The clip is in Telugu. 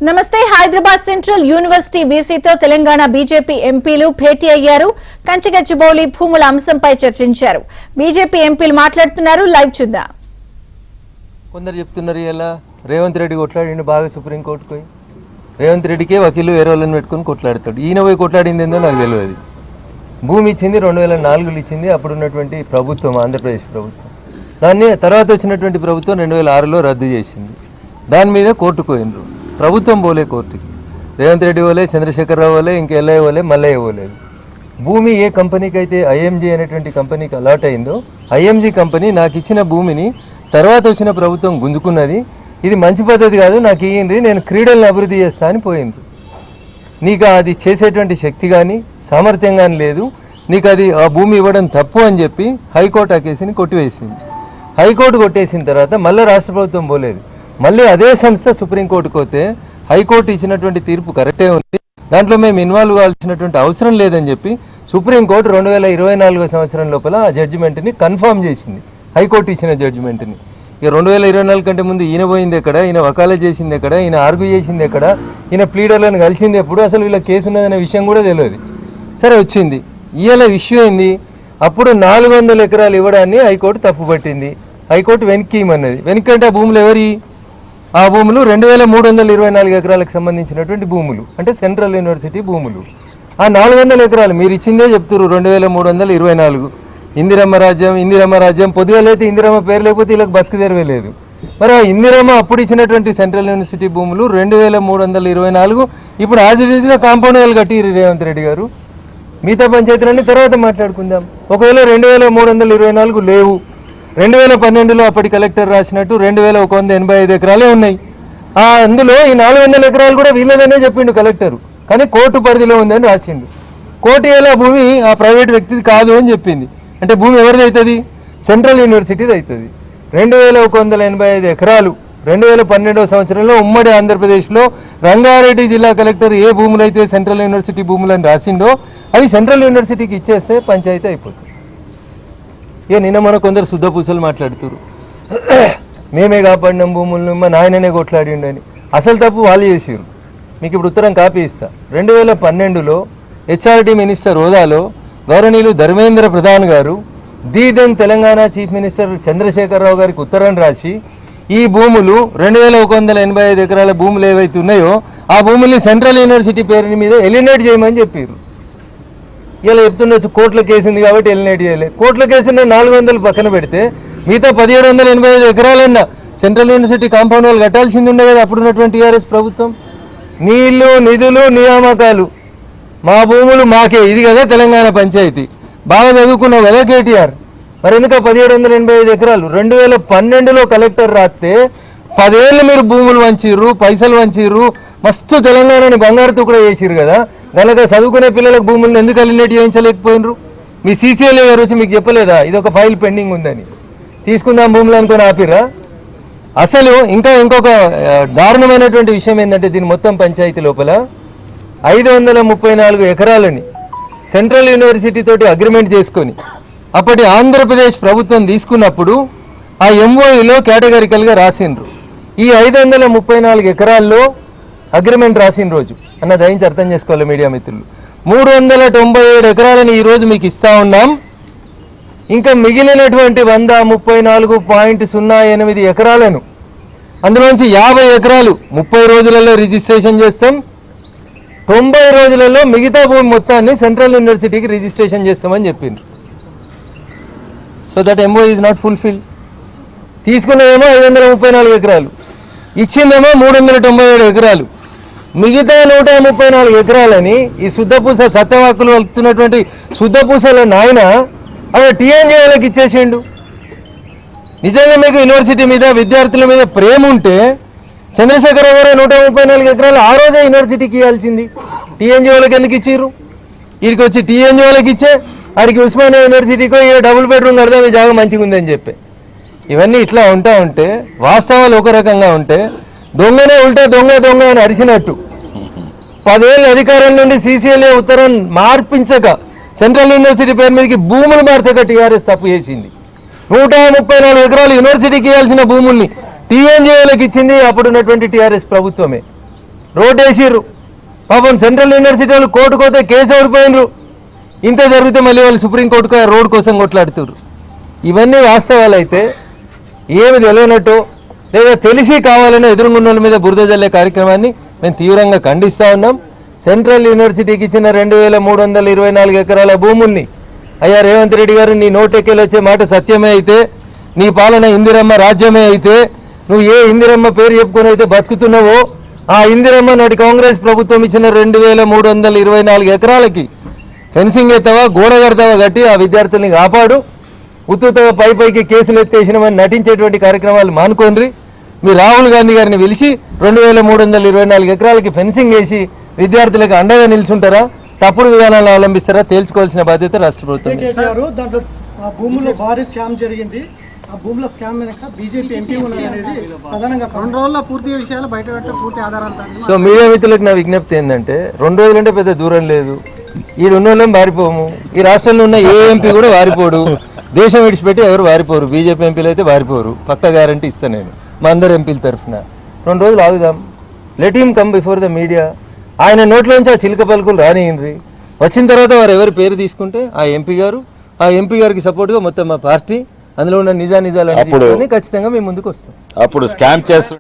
నమస్తే. హైదరాబాద్ సెంట్రల్ యూనివర్సిటీ వీసీతో తెలంగాణ బీజేపీ ఎంపీలు భేటీ అయ్యారు. కంచిగచ్చిబౌలి భూముల అంశంపై చర్చించారు. బీజేపీ ఎంపీలు మాట్లాడుతున్నారు. లైవ్ చూద్దాం. కొందరు చెప్తున్నారు ఇలా రేవంత్ రెడ్డి కొట్లాడిండు బాగా సుప్రీంకోర్టుకు పోయి. రేవంత్ రెడ్డికే వకీలు వేరే వాళ్ళని పెట్టుకుని కొట్లాడతాడు. ఈయన పోయి కొట్లాడింది ఏందో నాకు తెలియదు. భూమి ఇచ్చింది 2004లో ఇచ్చింది అప్పుడున్నటువంటి ప్రభుత్వం, ఆంధ్రప్రదేశ్ ప్రభుత్వం. దాన్ని తర్వాత వచ్చినటువంటి ప్రభుత్వం 2006లో రద్దు చేసింది. దాని మీద కోర్టుకు పోయినరు. ప్రభుత్వం పోలే కోర్టుకి. రేవంత్ రెడ్డి పోలే, చంద్రశేఖరరావు పోలే, ఇంకా ఎల్ఐ పోలే, మల్లయ్య పోలేదు. భూమి ఏ కంపెనీకి అయితే ఐఎంజీ అనేటువంటి కంపెనీకి అలాట్ అయిందో ఐఎంజీ కంపెనీ నాకు ఇచ్చిన భూమిని తర్వాత వచ్చిన ప్రభుత్వం గుంజుకున్నది. ఇది మంచి పద్ధతి కాదు, నాకు ఇయ్యండి, నేను క్రీడలను అభివృద్ధి చేస్తా అని పోయింది. నీకు అది చేసేటువంటి శక్తి కానీ సామర్థ్యం కానీ లేదు, నీకు అది ఆ భూమి ఇవ్వడం తప్పు అని చెప్పి హైకోర్టు ఆ కేసుని కొట్టివేసింది. హైకోర్టు కొట్టేసిన తర్వాత మళ్ళీ రాష్ట్ర ప్రభుత్వం పోలేదు. మళ్ళీ అదే సంస్థ సుప్రీంకోర్టుకు పోతే హైకోర్టు ఇచ్చినటువంటి తీర్పు కరెక్టే ఉంది, దాంట్లో మేము ఇన్వాల్వ్ కావాల్సినటువంటి అవసరం లేదని చెప్పి సుప్రీంకోర్టు 2024 సంవత్సరం లోపల ఆ జడ్జిమెంట్ని కన్ఫర్మ్ చేసింది. హైకోర్టు ఇచ్చిన జడ్జిమెంట్ని. ఇక 2024 కంటే ముందు ఈయన పోయింది ఎక్కడ, ఈయన వకాలత్ చేసింది ఎక్కడ, ఈయన ఆర్గ్యూ చేసింది ఎక్కడ, ఈయన ప్లీడర్లను కలిసింది ఎప్పుడు, అసలు వీళ్ళ కేసు ఉన్నదనే విషయం కూడా తెలియదు. సరే వచ్చింది. ఇవాళ ఇష్యూ అయింది. అప్పుడు 400 ఎకరాలు ఇవ్వడాన్ని హైకోర్టు తప్పుపట్టింది. హైకోర్టు వెనక్కి ఇమ్మన్నది. వెనక్కంటే ఆ భూములు ఎవరి? ఆ భూములు 2324 ఎకరాలకు సంబంధించినటువంటి భూములు, అంటే సెంట్రల్ యూనివర్సిటీ భూములు. ఆ 400 ఎకరాలు మీరు ఇచ్చిందే చెప్తున్నారు 2324. ఇందిరమ్మ రాజ్యం పొద్దుగాలైతే ఇందిరమ్మ పేరు లేకపోతే వీళ్ళకి బతుకు తెరవేలేదు. మరి ఆ ఇందిరమ్మ అప్పుడు ఇచ్చినటువంటి సెంట్రల్ యూనివర్సిటీ భూములు 2324 ఇప్పుడు యాజిటీజ్గా కాంపౌండ్ వాళ్ళు కట్టిరు రేవంత్ రెడ్డి గారు. మిగతా పంచాయతీలన్నీ తర్వాత మాట్లాడుకుందాం. ఒకవేళ 2324 లేవు, 2012లో అప్పటి కలెక్టర్ రాసినట్టు 2185 ఎకరాలే ఉన్నాయి. అందులో ఈ 400 ఎకరాలు కూడా వీళ్ళదనే చెప్పిండు కలెక్టర్, కానీ కోర్టు పరిధిలో ఉందని రాసిండు. కోర్టు ఎలా భూమి ఆ ప్రైవేట్ వ్యక్తిది కాదు అని చెప్పింది. అంటే భూమి ఎవరిది అవుతుంది? సెంట్రల్ యూనివర్సిటీది అవుతుంది. 2185 ఎకరాలు 2012 సంవత్సరంలో ఉమ్మడి ఆంధ్రప్రదేశ్లో రంగారెడ్డి జిల్లా కలెక్టర్ ఏ భూములు అయితే సెంట్రల్ యూనివర్సిటీ భూములని రాసిండో అవి సెంట్రల్ యూనివర్సిటీకి ఇచ్చేస్తే పంచాయతీ అయిపోతుంది. ఇక నిన్న మన కొందరు శుద్ధ పూసలు మాట్లాడుతున్నారు, మేమే కాపాడినాం భూములను, మా నాయననే కొట్లాడిండని. అసలు తప్పు వాళ్ళు చేసారు. మీకు ఇప్పుడు ఉత్తరం కాపీ ఇస్తా. 2012లో హెచ్ఆర్డీ మినిస్టర్ హోదాలో గౌరవనీయులు ధర్మేంద్ర ప్రధాన్ గారు then Telangana chief minister Chandrashekhar Rao గారికి ఉత్తరం రాసి ఈ భూములు 2185 ఎకరాల భూములు ఏవైతే ఉన్నాయో ఆ భూముల్ని సెంట్రల్ యూనివర్సిటీ పేరు మీద ఎలిమినేట్ చేయమని చెప్పారు. ఇలా చెప్తుండొచ్చు కోర్టుల కేసు ఉంది కాబట్టి ఎలిమినేట్ చేయలేదు. కోర్టుల కేసు 400 పక్కన పెడితే మిగతా 1785 ఎకరాలన్నా సెంట్రల్ యూనివర్సిటీ కాంపౌండ్ వాళ్ళు కట్టాల్సింది ఉండే కదా అప్పుడున్నటువంటి టీఆర్ఎస్ ప్రభుత్వం. నీళ్లు, నిధులు, నియామకాలు, మా భూములు మాకే, ఇది కదా తెలంగాణ పంచాయతీ. బాగా చదువుకున్నావు కదా కేటీఆర్, మరి ఎందుక 1785 ఎకరాలు 2012లో కలెక్టర్ రాస్తే 10 ఏళ్ళు మీరు భూములు వంచిర్రు, పైసలు వంచిర్రు, మస్తు తెలంగాణని బంగారు తుకుడ చేసిర్రు కదా. కనుక చదువుకునే పిల్లలకు భూములను ఎందుకు ఎలిమినేట్ చేయించలేకపోయినరు? మీ సీసీఎల్ఏ గారు వచ్చి మీకు చెప్పలేదా ఇది ఒక ఫైల్ పెండింగ్ ఉందని? తీసుకుందాం భూములు అనుకుని ఆపిర్రా? అసలు ఇంకొక దారుణమైనటువంటి విషయం ఏంటంటే దీని మొత్తం పంచాయతీ లోపల 534 ఎకరాలని సెంట్రల్ యూనివర్సిటీ తోటి అగ్రిమెంట్ చేసుకొని అప్పటి ఆంధ్రప్రదేశ్ ప్రభుత్వం తీసుకున్నప్పుడు ఆ ఎంఓఈలో కేటగిరికల్గా రాసిండ్రు. ఈ 534 ఎకరాల్లో అగ్రిమెంట్ రాసిన రోజు అన్న దయించి అర్థం చేసుకోవాలి మీడియా మిత్రులు, 397 ఎకరాలని ఈరోజు మీకు ఇస్తా ఉన్నాం. ఇంకా మిగిలినటువంటి 134.08 ఎకరాలను అందులోంచి 50 ఎకరాలు 30 రోజులలో రిజిస్ట్రేషన్ చేస్తాం, 90 రోజులలో మిగతా భూమి మొత్తాన్ని సెంట్రల్ యూనివర్సిటీకి రిజిస్ట్రేషన్ చేస్తామని చెప్పిండ్రు. So that MO is not fulfil. తీసుకున్నదేమో 534 ఎకరాలు, ఇచ్చిందేమో 397 ఎకరాలు. మిగతా 134 ఎకరాలని ఈ శుద్ధపూస సత్యవాకులు వెళ్తున్నటువంటి శుద్ధపూసల నాయన అవి టీఎన్జీ వాళ్ళకి ఇచ్చేసిండు. నిజంగా మీకు యూనివర్సిటీ మీద విద్యార్థుల మీద ప్రేమ ఉంటే చంద్రశేఖర్ గారు 134 ఎకరాలు ఆ రోజే యూనివర్సిటీకి ఇవ్వాల్సింది. టీఎన్జీ వాళ్ళకి ఎందుకు ఇచ్చిర్రు? వీడికి వచ్చి టీఎన్జీ వాళ్ళకి ఇచ్చే ఆడికి ఉస్మానియా యూనివర్సిటీకో ఇక డబుల్ బెడ్రూమ్ కడదాం, ఈ జాగా మంచిగా ఉందని చెప్పి. ఇవన్నీ ఇట్లా ఉంటే వాస్తవాలు ఒక రకంగా ఉంటే దొంగనే దొంగ అని అరిచినట్టు 10 ఏళ్ళ అధికారం నుండి సీసీఎల్ఏ ఉత్తరం మార్పించక సెంట్రల్ యూనివర్సిటీ పేరు మీదకి భూములు మార్చక టీఆర్ఎస్ తప్పు చేసింది. 134 ఎకరాలు యూనివర్సిటీకి ఇవ్వాల్సిన భూముల్ని టీఎన్జీఓలకు ఇచ్చింది అప్పుడున్నటువంటి టీఆర్ఎస్ ప్రభుత్వమే. రోడ్ వేసిర్రు. పాపం సెంట్రల్ యూనివర్సిటీ వాళ్ళు కోర్టుకు పోతే కేసు ఓడిపోయినరు. ఇంత జరిగితే మళ్ళీ వాళ్ళు సుప్రీంకోర్టుకు ఆ రోడ్ కోసం కొట్లాడుతున్నారు. ఇవన్నీ వాస్తవాలు అయితే ఏమి తెలియనట్టు లేదా తెలిసి కావాలని ఎదురుగున్న వాళ్ళ మీద బురద జల్లే కార్యక్రమాన్ని మేము తీవ్రంగా ఖండిస్తూ ఉన్నాం. సెంట్రల్ యూనివర్సిటీకి ఇచ్చిన 2324 ఎకరాల భూముల్ని అయ్యా రేవంత్ రెడ్డి గారు, నీ నోటెక్కేలు వచ్చే మాట సత్యమే అయితే, నీ పాలన ఇందిరమ్మ రాజ్యమే అయితే, నువ్వు ఏ ఇందిరమ్మ పేరు చెప్పుకొని అయితే బతుకుతున్నావో ఆ ఇందిరమ్మ నాటి కాంగ్రెస్ ప్రభుత్వం ఇచ్చిన 2324 ఎకరాలకి ఫెన్సింగ్ ఎత్తావా, గోడ కడతావా కట్టి ఆ విద్యార్థుల్ని కాపాడు. ఉత్తుతగా పైకి కేసులు ఎత్తేసినామని నటించేటువంటి కార్యక్రమాలు మానుకోండి. మీ రాహుల్ గాంధీ గారిని పిలిచి 2324 ఎకరాలకి ఫెన్సింగ్ వేసి విద్యార్థులకు అండగా నిల్చుంటారా, తప్పుడు విధానాలు అవలంబిస్తారా తేల్చుకోవాల్సిన బాధ్యత రాష్ట్ర ప్రభుత్వం. దాంట్లో ఆ భూముల్లో భారీ స్కామ్ జరిగింది. ఆ భూముల స్కామ్ వెనక బీజేపీ ఎంపీ అనేది ప్రధానంగా 2 రోజుల్లో పూర్తి విషయాలు బయట పెట్టే పూర్తి ఆధారాలు. సో మీడియా మిత్రులకు నా విజ్ఞప్తి ఏంటంటే 2 రోజులంటే పెద్ద దూరం లేదు. ఈ 2 రోజులేం వారిపోము. ఈ రాష్ట్రంలో ఉన్న ఏ ఎంపీ కూడా వారిపోడు. దేశం విడిచిపెట్టి ఎవరు వారిపోరు. బీజేపీ ఎంపీలు అయితే వారిపోరు. పక్క గ్యారంటీ ఇస్తా నేను మా అందరు ఎంపీల తరఫున. 2 రోజులు ఆగుదాం. Let him come before the media. ఆయన నోట్లోంచి ఆ చిలుక పలుకులు రానియండి. వచ్చిన తర్వాత వారు ఎవరి పేరు తీసుకుంటే ఆ ఎంపీ గారికి సపోర్ట్గా మొత్తం మా పార్టీ అందులో ఉన్న నిజానిజాలు ఖచ్చితంగా మేము ముందుకు వస్తాం. అప్పుడు స్కామ్ చేస్తూ